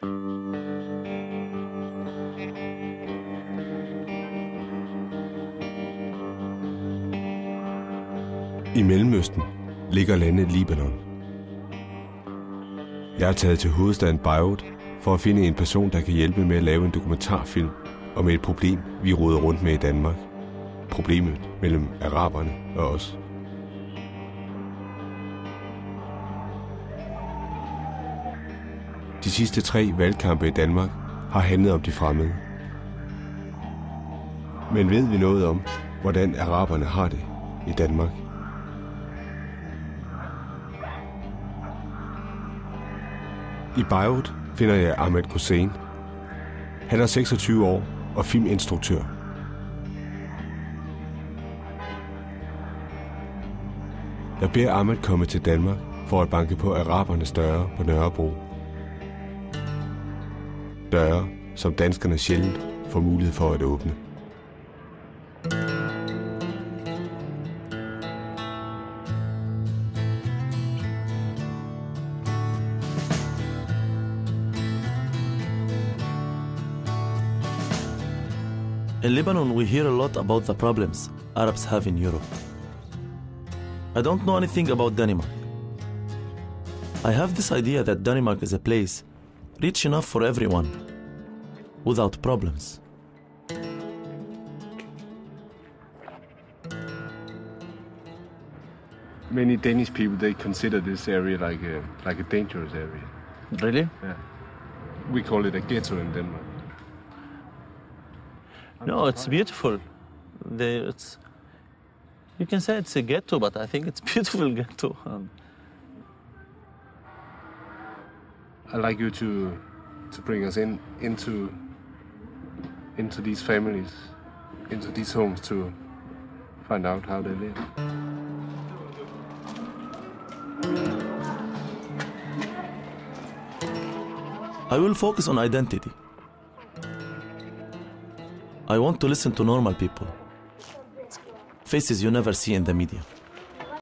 I Mellemøsten ligger landet Libanon. Jeg er taget til hovedstaden Beirut for at finde en person, der kan hjælpe med at lave en dokumentarfilm om et problem, vi roder rundt med i Danmark. Problemet mellem araberne og os. De sidste 3 valgkampe i Danmark har handlet om de fremmede. Men ved vi noget om, hvordan araberne har det i Danmark? I Beirut finder jeg Ahmed Hussein. Han er 26 år og filminstruktør. Jeg beder Ahmed komme til Danmark for at banke på arabernes døre på Nørrebro. Døre, som danskerne sjældent får mulighed for at åbne. In Lebanon, we hear a lot about the problems Arabs have in Europe. I don't know anything about Denmark. I have this idea that Denmark is a place rich enough for everyone, without problems. Many Danish people, they consider this area like a dangerous area. Really? Yeah. We call it a ghetto in Denmark. No, it's beautiful. You can say it's a ghetto, but I think it's a beautiful ghetto. I'd like you to bring us into these families, into these homes to find out how they live. I will focus on identity. I want to listen to normal people, faces you never see in the media.